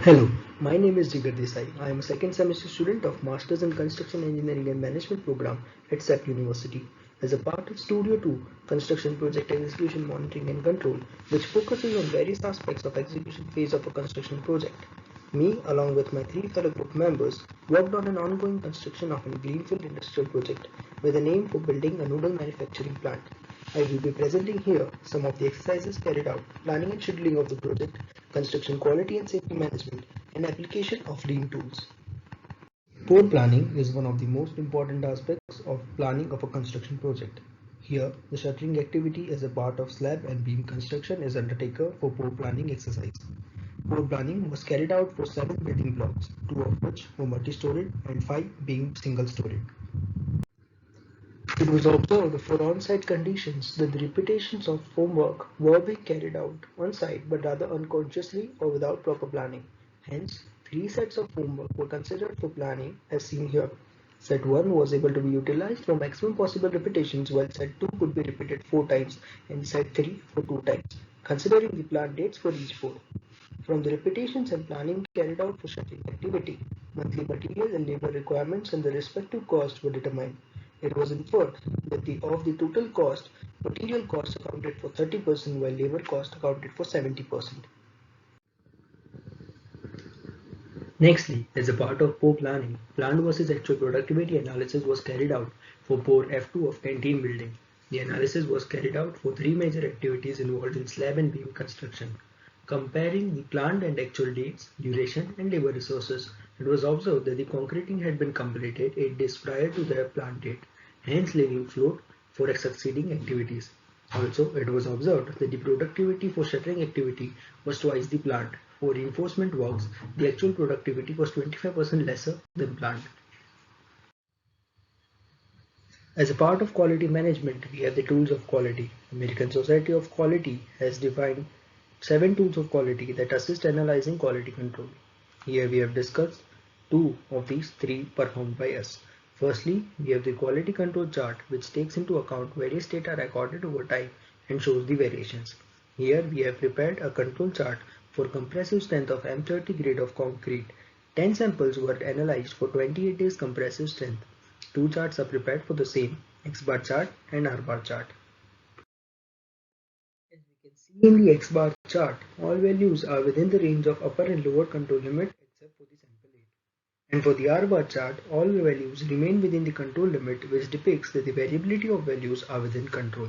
Hello, my name is Jigar Desai. I am a second semester student of Masters in Construction Engineering and Management program at SAP University. As a part of Studio 2, Construction Project Execution Monitoring and Control, which focuses on various aspects of execution phase of a construction project. Me, along with my three fellow group members, worked on an ongoing construction of a greenfield industrial project with an aim for building a noodle manufacturing plant. I will be presenting here some of the exercises carried out, planning and scheduling of the project, construction quality and safety management, and application of lean tools. Pore planning is one of the most important aspects of planning of a construction project. Here, the shuttering activity as a part of slab and beam construction is undertaken for pore planning exercise. Pore planning was carried out for 7 building blocks, 2 of which were multi-storied and 5 being single-storied. It was observed for on-site conditions that the repetitions of formwork were being carried out on-site but rather unconsciously or without proper planning. Hence, 3 sets of formwork were considered for planning as seen here. Set 1 was able to be utilized for maximum possible repetitions while set 2 could be repeated 4 times and set 3 for 2 times, considering the planned dates for each pore. From the repetitions and planning carried out for shuttering activity, monthly material and labor requirements and the respective costs were determined. It was inferred that of the total cost, material cost accounted for 30% while labor cost accounted for 70%. Nextly, as a part of pore planning, planned versus actual productivity analysis was carried out for pore F2 of canteen building. The analysis was carried out for 3 major activities involved in slab and beam construction. Comparing the planned and actual dates, duration, and labor resources, it was observed that the concreting had been completed 8 days prior to the planned date, hence leaving float for succeeding activities. Also, it was observed that the productivity for shuttering activity was twice the planned. For reinforcement works, the actual productivity was 25% lesser than planned. As a part of quality management, we have the tools of quality. American Society of Quality has defined 7 tools of quality that assist analyzing quality control. Here we have discussed 2 of these 3 performed by us. Firstly, we have the quality control chart which takes into account various data recorded over time and shows the variations. Here we have prepared a control chart for compressive strength of M30 grade of concrete. 10 samples were analyzed for 28 days compressive strength. 2 charts are prepared for the same, X bar chart and R bar chart. As we can see in the X bar chart, all values are within the range of upper and lower control limit except for the sample 8. And for the R bar chart, all values remain within the control limit, which depicts that the variability of values are within control.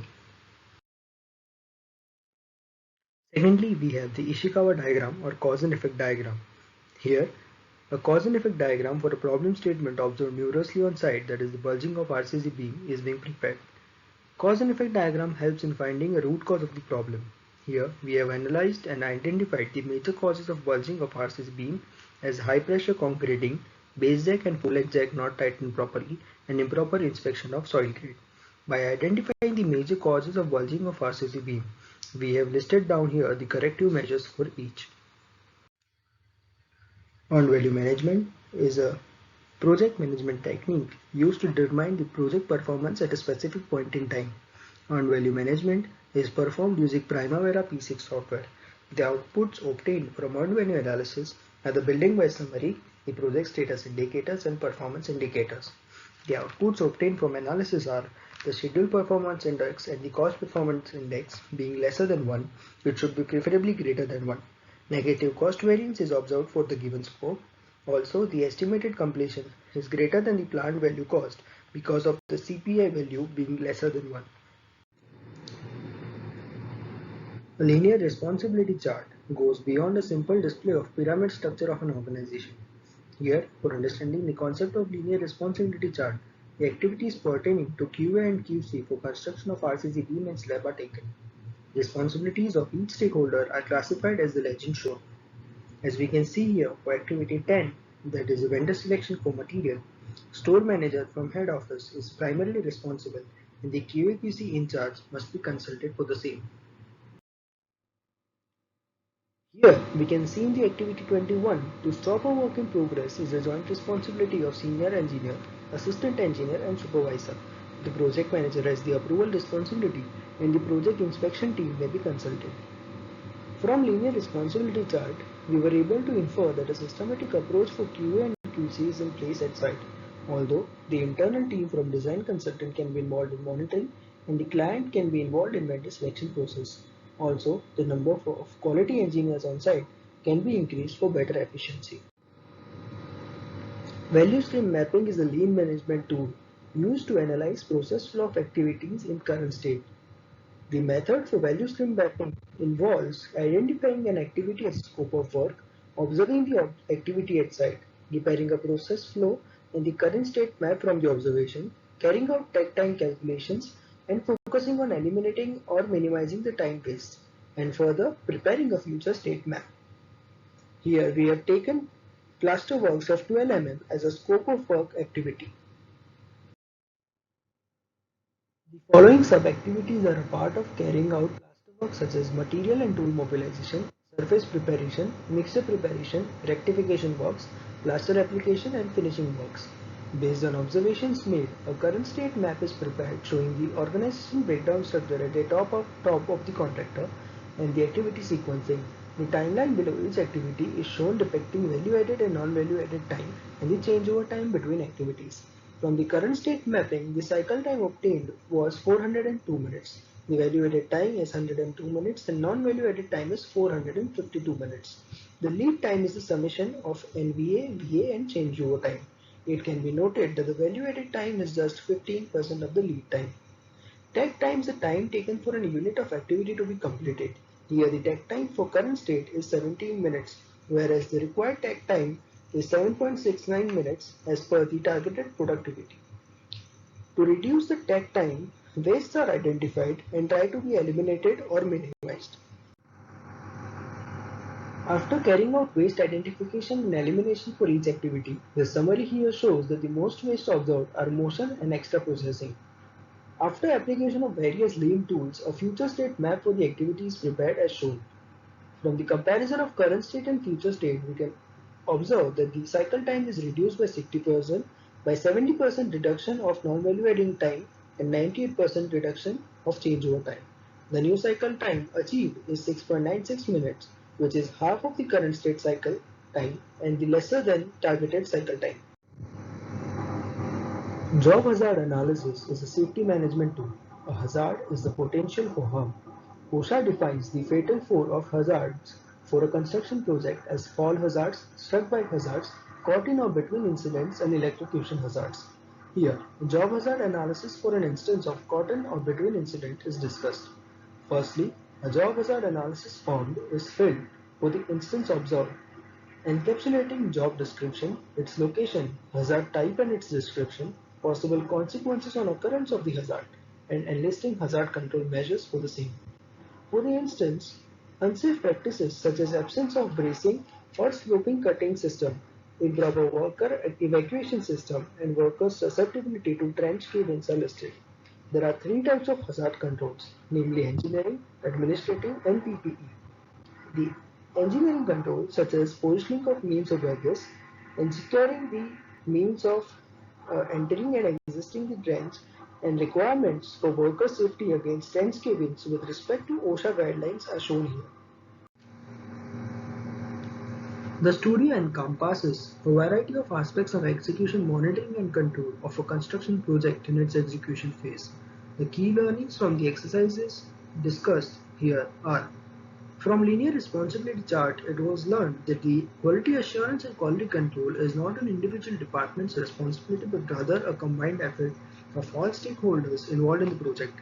Secondly, we have the Ishikawa diagram or cause and effect diagram. Here, a cause and effect diagram for a problem statement observed muralously on site, that is the bulging of RCC beam, is being prepared. Cause and effect diagram helps in finding a root cause of the problem. Here we have analyzed and identified the major causes of bulging of RCC beam as high pressure concreting, base jack and full edge jack not tightened properly, and improper inspection of soil grade. By identifying the major causes of bulging of RCC beam, we have listed down here the corrective measures for each. Earned value management is a project management technique used to determine the project performance at a specific point in time. Earned value management is performed using Primavera P6 software. The outputs obtained from earned value analysis are the building-wise summary, the project status indicators and performance indicators. The outputs obtained from analysis are the schedule performance index and the cost performance index being lesser than 1, which should be preferably greater than 1. Negative cost variance is observed for the given scope. Also, the estimated completion is greater than the planned value cost because of the CPI value being lesser than 1. A linear responsibility chart goes beyond a simple display of pyramid structure of an organization. Here, for understanding the concept of linear responsibility chart, the activities pertaining to QA and QC for construction of RCC beam and slab are taken. Responsibilities of each stakeholder are classified as the legend shown. As we can see here, for activity 10, that is vendor selection for material, store manager from head office is primarily responsible and the QA/QC in charge must be consulted for the same. Here we can see in the activity 21, to stop a work in progress is a joint responsibility of senior engineer, assistant engineer and supervisor. The project manager has the approval responsibility and the project inspection team may be consulted. From linear responsibility chart, we were able to infer that a systematic approach for QA and QC is in place at site. Although the internal team from design consultant can be involved in monitoring and the client can be involved in vendor selection process. Also, the number of quality engineers on site can be increased for better efficiency. Value stream mapping is a lean management tool used to analyze process flow of activities in current state. The method for value stream mapping involves identifying an activity as a scope of work, observing the activity at site, preparing a process flow and the current state map from the observation, carrying out takt time calculations, and focusing on eliminating or minimizing the time waste, and further preparing a future state map. Here we have taken plaster works of 12 mm as a scope of work activity. The following sub-activities are a part of carrying out plaster work such as material and tool mobilization, surface preparation, mixture preparation, rectification works, plaster application and finishing works. Based on observations made, a current state map is prepared showing the organization breakdown structure at the top of the contractor and the activity sequencing. The timeline below each activity is shown depicting value-added and non-value-added time and the changeover time between activities. From the current state mapping, the cycle time obtained was 402 minutes. The value-added time is 102 minutes and non-value-added time is 452 minutes. The lead time is the summation of NVA, VA and changeover time. It can be noted that the value-added time is just 15% of the lead time. Takt time is the time taken for a unit of activity to be completed. Here the takt time for current state is 17 minutes, whereas the required takt time is 7.69 minutes as per the targeted productivity. To reduce the takt time, wastes are identified and try to be eliminated or minimized. After carrying out waste identification and elimination for each activity, the summary here shows that the most waste observed are motion and extra processing. After application of various lean tools, a future state map for the activity is prepared as shown. From the comparison of current state and future state, we can observe that the cycle time is reduced by 60%, by 70% reduction of non-value adding time and 98% reduction of changeover time. The new cycle time achieved is 6.96 minutes, which is half of the current state cycle time and the lesser than targeted cycle time. Job hazard analysis is a safety management tool. A hazard is the potential for harm. OSHA defines the fatal four of hazards for a construction project as fall hazards, struck by hazards, caught in or between incidents, and electrocution hazards. Here, job hazard analysis for an instance of caught in or between incident is discussed. Firstly, a job hazard analysis form is filled for the instance observed, encapsulating job description, its location, hazard type and its description, possible consequences on occurrence of the hazard, and enlisting hazard control measures for the same. For the instance, unsafe practices such as absence of bracing or sloping cutting system, improper worker evacuation system, and workers' susceptibility to trench cavings are listed. There are three types of hazard controls, namely engineering, administrative, and PPE. The engineering controls such as positioning of means of egress and securing the means of entering and exiting the trench and requirements for worker safety against trench cavings with respect to OSHA guidelines are shown here. The studio encompasses a variety of aspects of execution monitoring and control of a construction project in its execution phase. The key learnings from the exercises discussed here are: from linear responsibility chart, it was learned that the quality assurance and quality control is not an individual department's responsibility but rather a combined effort of all stakeholders involved in the project.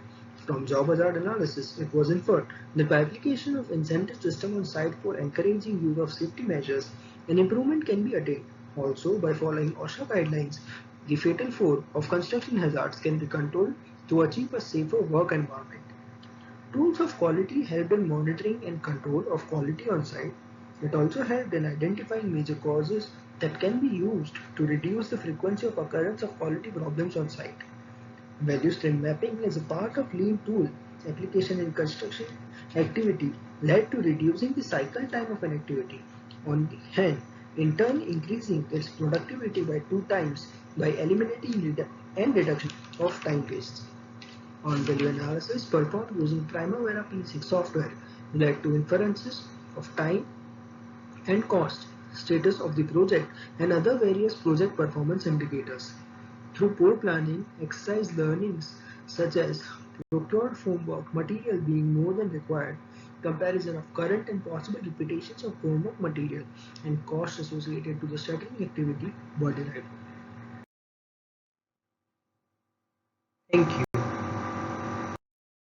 From job hazard analysis, it was inferred that by application of incentive system on site for encouraging use of safety measures, an improvement can be attained. Also, by following OSHA guidelines, the fatal four of construction hazards can be controlled to achieve a safer work environment. Tools of quality helped in monitoring and control of quality on site. It also helped in identifying major causes that can be used to reduce the frequency of occurrence of quality problems on site. Value stream mapping is a part of lean tool application in construction activity led to reducing the cycle time of an activity. On the hand, in turn increasing its productivity by 2 times by eliminating and reduction of time wastes. On value analysis performed using Primavera P6 software led to inferences of time and cost, status of the project, and other various project performance indicators. Through poor planning, exercise learnings such as procured homework material being more than required, comparison of current and possible repetitions of homework material, and costs associated to the studying activity were derived. Thank you.